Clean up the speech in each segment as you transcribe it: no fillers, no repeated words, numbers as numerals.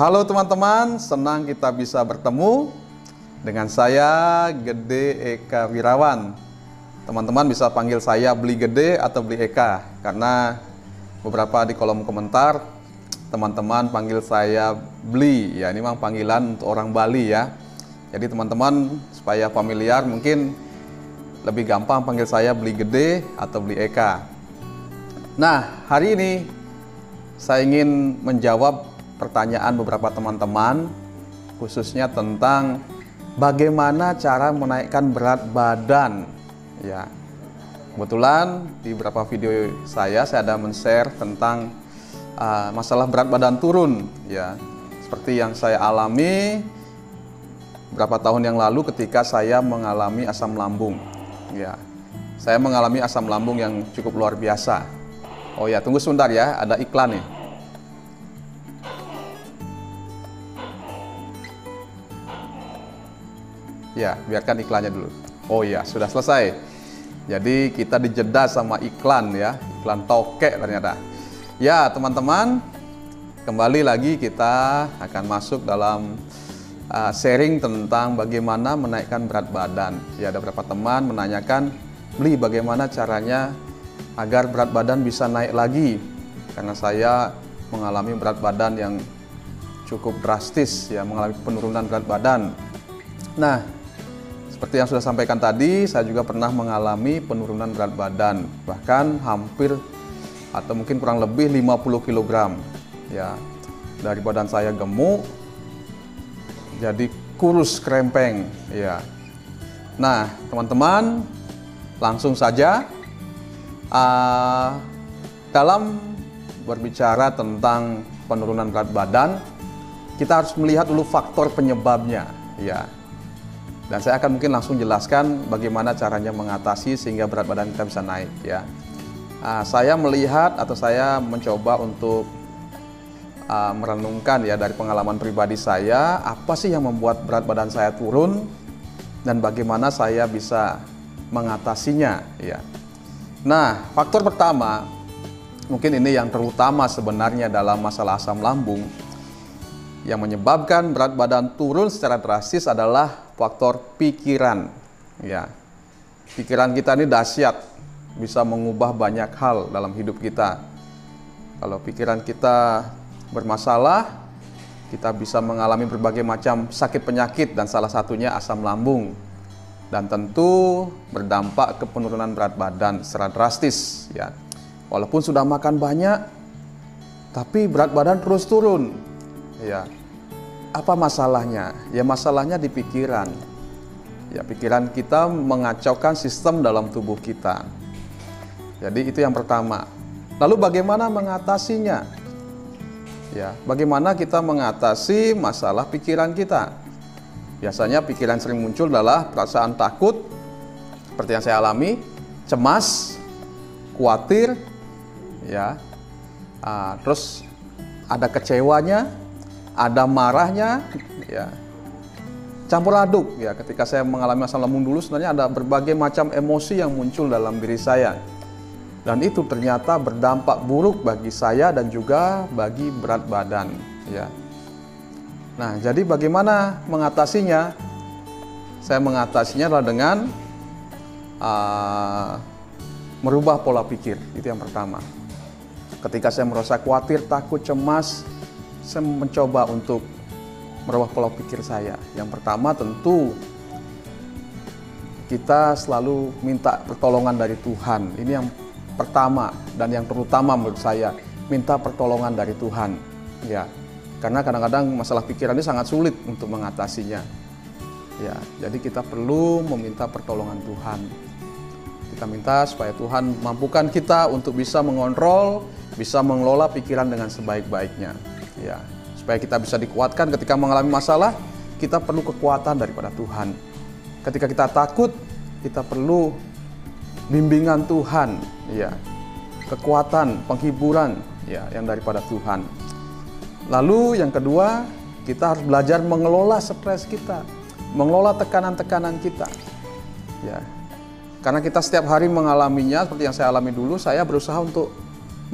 Halo teman-teman, senang kita bisa bertemu dengan saya Gede Eka Wirawan. Teman-teman bisa panggil saya Bli Gede atau Bli Eka, karena beberapa di kolom komentar teman-teman panggil saya Bli. Ya, ini memang panggilan untuk orang Bali ya. Jadi teman-teman supaya familiar mungkin lebih gampang panggil saya Bli Gede atau Bli Eka. Nah, hari ini saya ingin menjawab pertanyaan beberapa teman-teman, khususnya tentang bagaimana cara menaikkan berat badan. Ya, kebetulan di beberapa video saya ada men-share tentang masalah berat badan turun. Ya, seperti yang saya alami beberapa tahun yang lalu ketika saya mengalami asam lambung. Ya, saya mengalami asam lambung yang cukup luar biasa. Oh ya, tunggu sebentar ya, ada iklan nih. Ya, biarkan iklannya dulu. Oh ya, sudah selesai. Jadi kita dijeda sama iklan ya, iklan tokek ternyata. Ya, teman-teman, kembali lagi kita akan masuk dalam sharing tentang bagaimana menaikkan berat badan. Ya, ada beberapa teman menanyakan, Bli, bagaimana caranya agar berat badan bisa naik lagi? Karena saya mengalami berat badan yang cukup drastis ya, mengalami penurunan berat badan. Nah, seperti yang sudah sampaikan tadi, saya juga pernah mengalami penurunan berat badan, bahkan hampir atau mungkin kurang lebih 50 kg. Ya, dari badan saya gemuk jadi kurus krempeng. Ya. Nah, teman-teman, langsung saja dalam berbicara tentang penurunan berat badan, kita harus melihat dulu faktor penyebabnya. Ya. Dan saya akan mungkin langsung jelaskan bagaimana caranya mengatasi sehingga berat badan kita bisa naik ya. Saya melihat atau saya mencoba untuk merenungkan ya dari pengalaman pribadi saya, apa sih yang membuat berat badan saya turun dan bagaimana saya bisa mengatasinya ya. Nah, faktor pertama, mungkin ini yang terutama sebenarnya dalam masalah asam lambung, yang menyebabkan berat badan turun secara drastis adalah faktor pikiran. Ya, pikiran kita ini dahsyat, bisa mengubah banyak hal dalam hidup kita. Kalau pikiran kita bermasalah, kita bisa mengalami berbagai macam sakit penyakit dan salah satunya asam lambung. Dan tentu berdampak ke penurunan berat badan secara drastis. Ya, walaupun sudah makan banyak, tapi berat badan terus turun. Ya, apa masalahnya? Ya, masalahnya di pikiran. Ya, pikiran kita mengacaukan sistem dalam tubuh kita. Jadi itu yang pertama. Lalu bagaimana mengatasinya? Ya, bagaimana kita mengatasi masalah pikiran kita? Biasanya pikiran sering muncul adalah perasaan takut, seperti yang saya alami, cemas, khawatir, ya, terus ada kecewanya, ada marahnya, ya, campur aduk ya. Ketika saya mengalami asam lambung dulu, sebenarnya ada berbagai macam emosi yang muncul dalam diri saya, dan itu ternyata berdampak buruk bagi saya dan juga bagi berat badan ya. Nah, jadi bagaimana mengatasinya? Saya mengatasinya adalah dengan merubah pola pikir. Itu yang pertama. Ketika saya merasa khawatir, takut, cemas, saya mencoba untuk merubah pola pikir saya. Yang pertama tentu kita selalu minta pertolongan dari Tuhan. Ini yang pertama dan yang terutama menurut saya, minta pertolongan dari Tuhan. Ya, karena kadang-kadang masalah pikiran ini sangat sulit untuk mengatasinya. Ya, jadi kita perlu meminta pertolongan Tuhan. Kita minta supaya Tuhan mampukan kita untuk bisa mengontrol, bisa mengelola pikiran dengan sebaik-baiknya. Ya, supaya kita bisa dikuatkan ketika mengalami masalah, kita perlu kekuatan daripada Tuhan. Ketika kita takut, kita perlu bimbingan Tuhan, ya, kekuatan, penghiburan, ya, yang daripada Tuhan. Lalu yang kedua, kita harus belajar mengelola stres kita, mengelola tekanan-tekanan kita, ya. Karena kita setiap hari mengalaminya, seperti yang saya alami dulu, saya berusaha untuk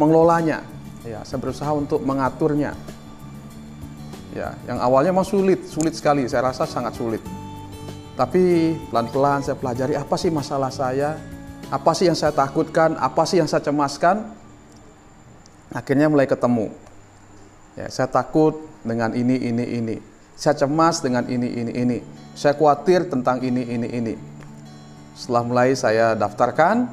mengelolanya, ya, saya berusaha untuk mengaturnya. Ya, yang awalnya memang sulit sekali, saya rasa sangat sulit. Tapi pelan-pelan saya pelajari apa sih masalah saya, apa sih yang saya takutkan, apa sih yang saya cemaskan. Akhirnya mulai ketemu. Ya, saya takut dengan ini. Saya cemas dengan ini. Saya khawatir tentang ini. Setelah mulai saya daftarkan,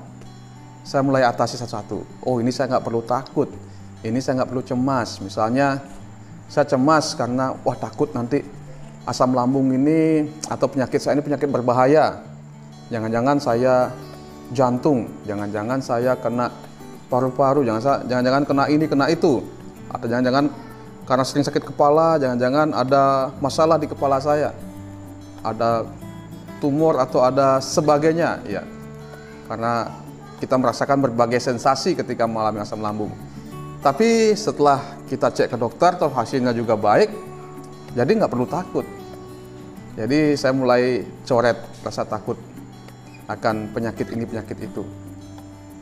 saya mulai atasi satu-satu. Oh, ini saya nggak perlu takut. Ini saya nggak perlu cemas. Misalnya, saya cemas karena, takut nanti asam lambung ini atau penyakit saya ini penyakit berbahaya. Jangan-jangan saya jantung, jangan-jangan saya kena paru-paru, jangan-jangan kena ini, kena itu. Atau jangan-jangan karena sering sakit kepala, jangan-jangan ada masalah di kepala saya. Ada tumor atau ada sebagainya, ya. Karena kita merasakan berbagai sensasi ketika mengalami asam lambung. Tapi setelah kita cek ke dokter, atau hasilnya juga baik, jadi nggak perlu takut. Jadi saya mulai coret rasa takut akan penyakit ini, penyakit itu.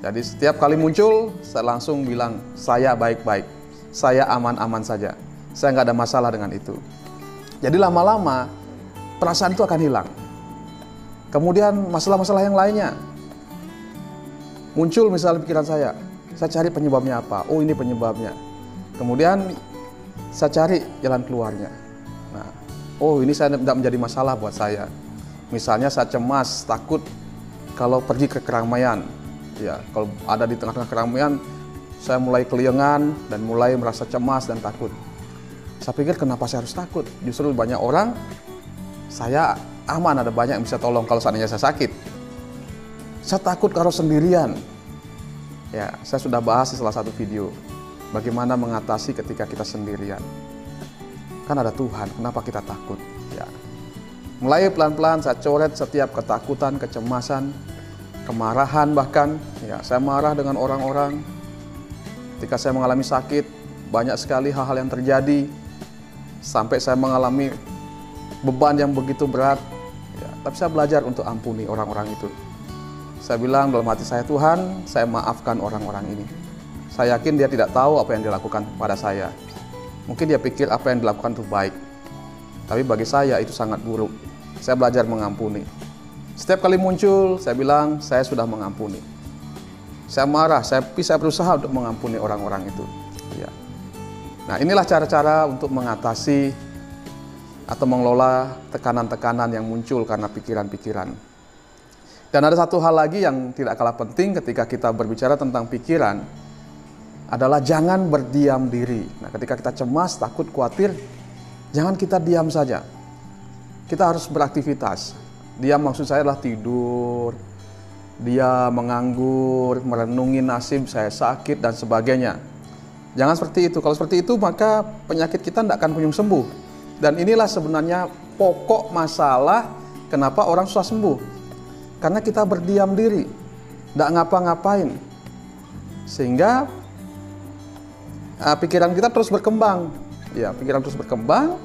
Jadi setiap kali muncul, saya langsung bilang, saya baik-baik, saya aman-aman saja, saya nggak ada masalah dengan itu. Jadi lama-lama perasaan itu akan hilang. Kemudian masalah-masalah yang lainnya muncul, misalnya pikiran saya cari penyebabnya apa. Oh, ini penyebabnya. Kemudian saya cari jalan keluarnya. Nah, oh, ini saya tidak menjadi masalah buat saya. Misalnya saya cemas, takut kalau pergi ke keramaian. Ya, kalau ada di tengah-tengah keramaian, saya mulai keliengan dan mulai merasa cemas dan takut. Saya pikir kenapa saya harus takut? Justru banyak orang, saya aman, ada banyak yang bisa tolong kalau seandainya saya sakit. Saya takut kalau sendirian. Ya, saya sudah bahas di salah satu video bagaimana mengatasi ketika kita sendirian. Kan ada Tuhan, kenapa kita takut? Ya. Mulai pelan-pelan saya coret setiap ketakutan, kecemasan, kemarahan bahkan. Ya, saya marah dengan orang-orang. Ketika saya mengalami sakit, banyak sekali hal-hal yang terjadi. Sampai saya mengalami beban yang begitu berat. Ya, tapi saya belajar untuk ampuni orang-orang itu. Saya bilang dalam hati saya, Tuhan, saya maafkan orang-orang ini. Saya yakin dia tidak tahu apa yang dilakukan pada saya. Mungkin dia pikir apa yang dilakukan itu baik. Tapi bagi saya itu sangat buruk. Saya belajar mengampuni. Setiap kali muncul, saya bilang, saya sudah mengampuni. Saya marah, saya berusaha untuk mengampuni orang-orang itu. Ya. Nah, inilah cara-cara untuk mengatasi atau mengelola tekanan-tekanan yang muncul karena pikiran-pikiran. Dan ada satu hal lagi yang tidak kalah penting ketika kita berbicara tentang pikiran, adalah jangan berdiam diri. Nah, ketika kita cemas, takut, khawatir, jangan kita diam saja. Kita harus beraktivitas. Diam maksud saya adalah tidur, dia menganggur, merenungi nasib saya sakit dan sebagainya. Jangan seperti itu. Kalau seperti itu, maka penyakit kita tidak akan kunjung sembuh. Dan inilah sebenarnya pokok masalah kenapa orang susah sembuh. Karena kita berdiam diri, tidak ngapa-ngapain. Sehingga pikiran kita terus berkembang. Ya, pikiran terus berkembang.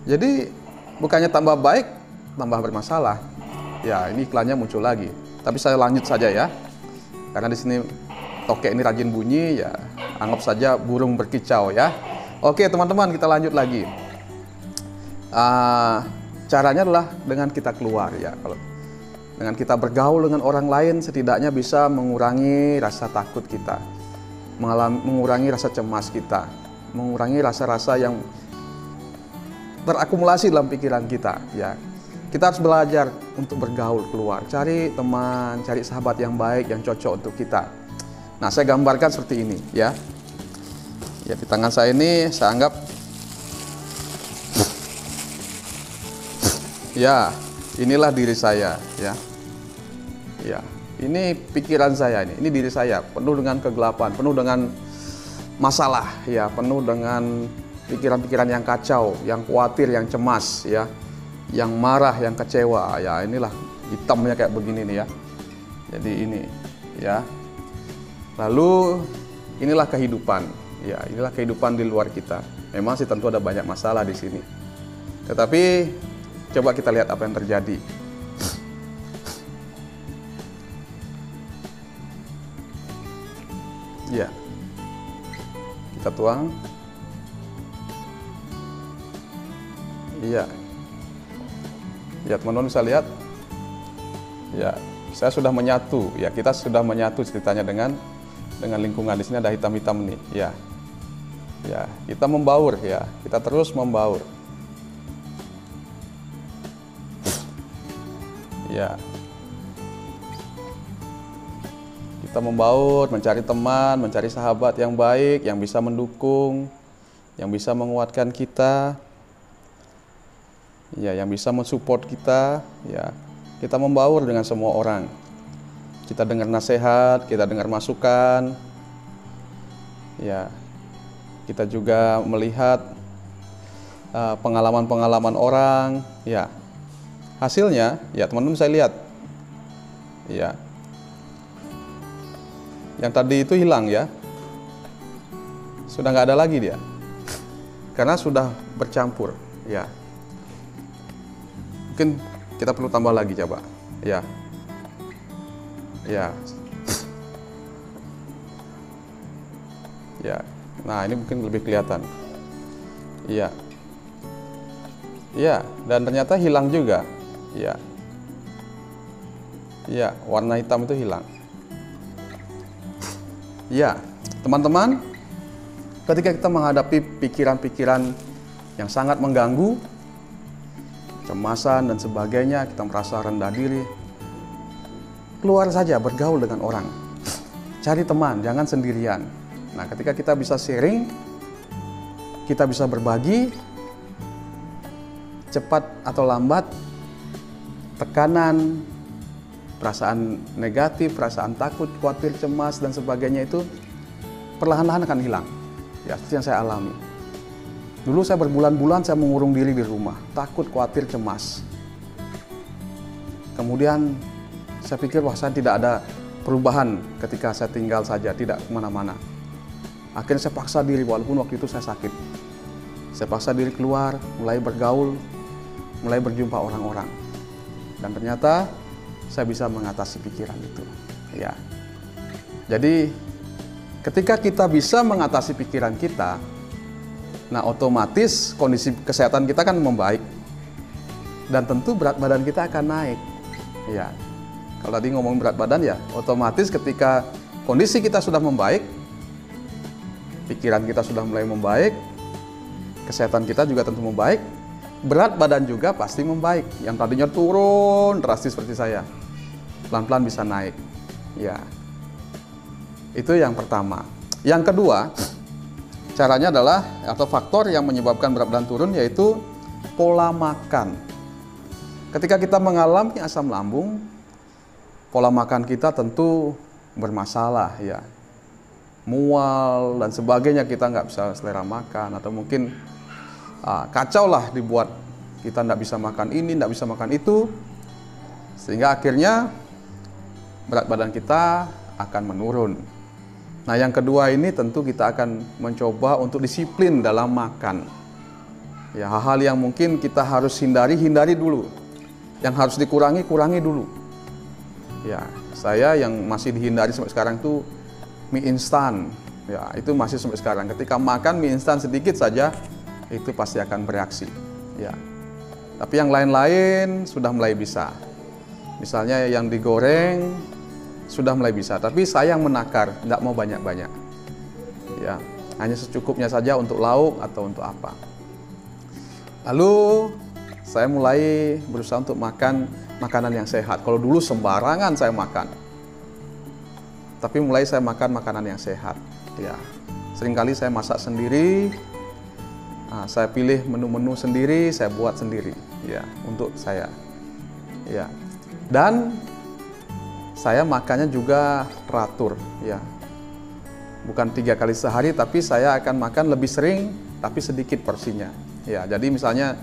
Jadi bukannya tambah baik, tambah bermasalah. Ya, ini iklannya muncul lagi. Tapi saya lanjut saja ya. Karena di sini tokek ini rajin bunyi, ya anggap saja burung berkicau ya. Oke teman-teman, kita lanjut lagi. Caranya adalah dengan kita keluar ya. Kalau dengan kita bergaul dengan orang lain, setidaknya bisa mengurangi rasa takut kita, mengurangi rasa cemas kita, mengurangi rasa-rasa yang terakumulasi dalam pikiran kita. Ya, kita harus belajar untuk bergaul, keluar, cari teman, cari sahabat yang baik, yang cocok untuk kita. Nah, saya gambarkan seperti ini, ya. Ya, di tangan saya ini saya anggap, ya. Inilah diri saya, ya. Ya, ini pikiran saya ini diri saya, penuh dengan kegelapan, penuh dengan masalah, ya, penuh dengan pikiran-pikiran yang kacau, yang khawatir, yang cemas, ya, yang marah, yang kecewa, ya, inilah hitamnya kayak begini nih, ya. Jadi ini, ya. Lalu inilah kehidupan, ya, inilah kehidupan di luar kita. Memang sih tentu ada banyak masalah di sini, tetapi coba kita lihat apa yang terjadi. Ya, kita tuang. Iya. Ya, teman-teman bisa lihat. Ya, saya sudah menyatu. Ya, kita sudah menyatu ceritanya dengan lingkungan. Di sini ada hitam-hitam nih. Ya. Ya, kita membaur ya. Kita terus membaur. Ya. Kita membaur, mencari teman, mencari sahabat yang baik, yang bisa mendukung, yang bisa menguatkan kita. Ya, yang bisa mensupport kita, ya. Kita membaur dengan semua orang. Kita dengar nasihat, kita dengar masukan. Ya. Kita juga melihat pengalaman-pengalaman orang, ya. Hasilnya, ya teman-teman saya lihat. Ya. Yang tadi itu hilang ya. Sudah nggak ada lagi dia. Karena sudah bercampur, ya. Mungkin kita perlu tambah lagi coba. Ya. Ya. Ya. Nah, ini mungkin lebih kelihatan. Iya. Iya, dan ternyata hilang juga. Iya. Iya, warna hitam itu hilang. Iya, teman-teman, ketika kita menghadapi pikiran-pikiran yang sangat mengganggu, kecemasan dan sebagainya, kita merasa rendah diri, keluar saja, bergaul dengan orang. Cari teman, jangan sendirian. Nah, ketika kita bisa sharing, kita bisa berbagi, cepat atau lambat, tekanan, perasaan negatif, perasaan takut, khawatir, cemas, dan sebagainya itu perlahan-lahan akan hilang. Ya, seperti yang saya alami. Dulu saya berbulan-bulan saya mengurung diri di rumah, takut, khawatir, cemas. Kemudian saya pikir, wah saya tidak ada perubahan ketika saya tinggal saja, tidak kemana-mana. Akhirnya saya paksa diri, walaupun waktu itu saya sakit. Saya paksa diri keluar, mulai bergaul, mulai berjumpa orang-orang. Dan ternyata saya bisa mengatasi pikiran itu. Ya. Jadi ketika kita bisa mengatasi pikiran kita, nah otomatis kondisi kesehatan kita kan membaik. Dan tentu berat badan kita akan naik. Ya. Kalau tadi ngomong berat badan ya, otomatis ketika kondisi kita sudah membaik, pikiran kita sudah mulai membaik, kesehatan kita juga tentu membaik, berat badan juga pasti membaik. Yang tadinya turun drastis seperti saya, pelan-pelan bisa naik. Ya, itu yang pertama. Yang kedua, caranya adalah atau faktor yang menyebabkan berat badan turun yaitu pola makan. Ketika kita mengalami asam lambung, pola makan kita tentu bermasalah ya. Mual dan sebagainya, kita nggak bisa selera makan, atau mungkin kacau lah dibuat, kita nggak bisa makan ini, nggak bisa makan itu, sehingga akhirnya berat badan kita akan menurun. Nah, yang kedua ini tentu kita akan mencoba untuk disiplin dalam makan. Ya, hal-hal yang mungkin kita harus hindari dulu. Yang harus dikurangi dulu. Ya, saya yang masih dihindari sampai sekarang tuh mie instan. Ya, itu masih sampai sekarang. Ketika makan mie instan sedikit saja, itu pasti akan bereaksi. Ya. Tapi yang lain-lain sudah mulai bisa. Misalnya yang digoreng sudah mulai bisa, tapi saya yang menakar, nggak mau banyak-banyak. Ya, hanya secukupnya saja untuk lauk atau untuk apa. Lalu saya mulai berusaha untuk makan makanan yang sehat. Kalau dulu sembarangan saya makan, tapi mulai saya makan makanan yang sehat. Ya, seringkali saya masak sendiri. Saya pilih menu-menu sendiri, saya buat sendiri. Ya, untuk saya. Ya, dan saya makannya juga teratur, ya. Bukan 3 kali sehari, tapi saya akan makan lebih sering, tapi sedikit porsinya. Ya, jadi misalnya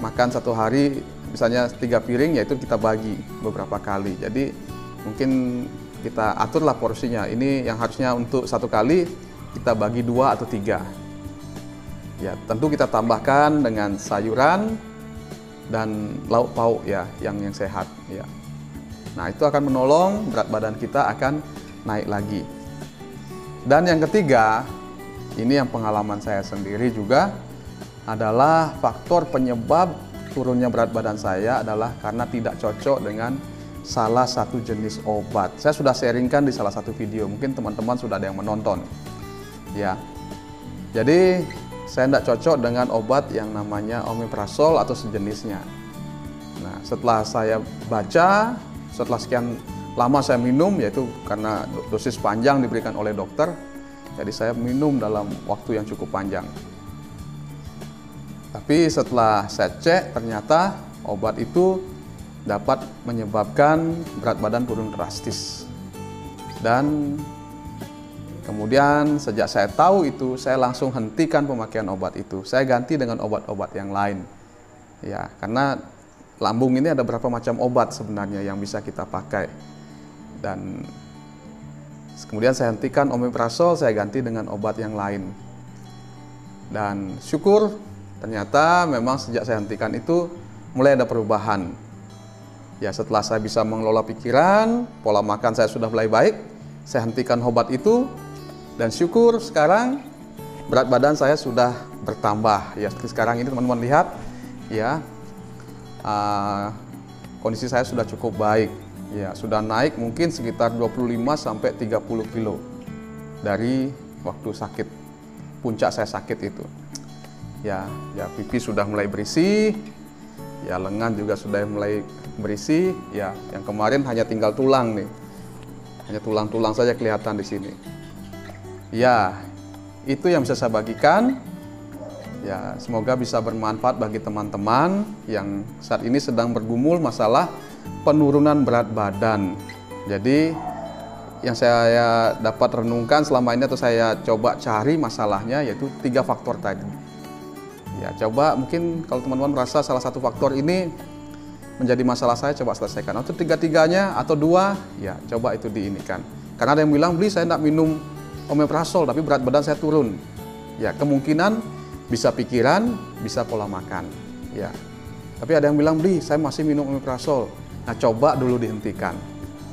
makan satu hari, misalnya 3 piring, yaitu kita bagi beberapa kali. Jadi mungkin kita aturlah porsinya. Ini yang harusnya untuk 1 kali, kita bagi 2 atau 3. Ya, tentu kita tambahkan dengan sayuran dan lauk pauk ya, yang sehat. Ya. Nah, itu akan menolong berat badan kita akan naik lagi. Dan yang ketiga, ini yang pengalaman saya sendiri juga, adalah faktor penyebab turunnya berat badan saya adalah karena tidak cocok dengan salah satu jenis obat. Saya sudah sharingkan di salah satu video, mungkin teman-teman sudah ada yang menonton. Ya, jadi saya tidak cocok dengan obat yang namanya omeprazol atau sejenisnya. Nah, setelah saya baca, setelah sekian lama saya minum, yaitu karena dosis panjang diberikan oleh dokter, jadi saya minum dalam waktu yang cukup panjang. Tapi setelah saya cek, ternyata obat itu dapat menyebabkan berat badan turun drastis. Dan kemudian sejak saya tahu itu, saya langsung hentikan pemakaian obat itu. Saya ganti dengan obat-obat yang lain. Ya, karena lambung ini ada berapa macam obat sebenarnya yang bisa kita pakai. Dan kemudian saya hentikan omeprazol, saya ganti dengan obat yang lain. Dan syukur ternyata memang sejak saya hentikan itu mulai ada perubahan. Ya, setelah saya bisa mengelola pikiran, pola makan saya sudah mulai baik, saya hentikan obat itu, dan syukur sekarang berat badan saya sudah bertambah. Ya, seperti sekarang ini teman-teman lihat, ya, kondisi saya sudah cukup baik. Ya, sudah naik mungkin sekitar 25 sampai 30 kilo dari waktu sakit, puncak saya sakit itu. Ya, pipi sudah mulai berisi, ya lengan juga sudah mulai berisi, ya yang kemarin hanya tinggal tulang nih, hanya tulang-tulang saja kelihatan di sini. Ya, itu yang bisa saya bagikan. Ya, semoga bisa bermanfaat bagi teman-teman yang saat ini sedang bergumul masalah penurunan berat badan. Jadi yang saya dapat renungkan selama ini atau saya coba cari masalahnya yaitu 3 faktor tadi. Ya, coba mungkin kalau teman-teman merasa salah satu faktor ini menjadi masalah saya, coba selesaikan. Atau 3-tiganya atau 2, ya coba itu diinikan. Karena ada yang bilang, beli saya tidak minum omeprazol tapi berat badan saya turun. Ya, kemungkinan bisa pikiran, bisa pola makan. Ya, tapi ada yang bilang, beli saya masih minum omeprazol. Nah, coba dulu dihentikan.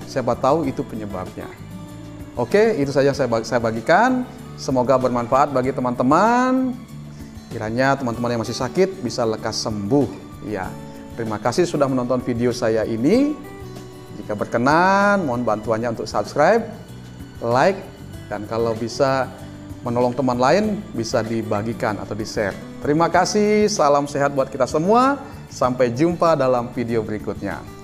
Siapa tahu itu penyebabnya. Oke, itu saja yang saya bagikan. Semoga bermanfaat bagi teman-teman. Kiranya teman-teman yang masih sakit bisa lekas sembuh. Ya. Terima kasih sudah menonton video saya ini. Jika berkenan, mohon bantuannya untuk subscribe, like, dan kalau bisa menolong teman lain, bisa dibagikan atau di-share. Terima kasih, salam sehat buat kita semua. Sampai jumpa dalam video berikutnya.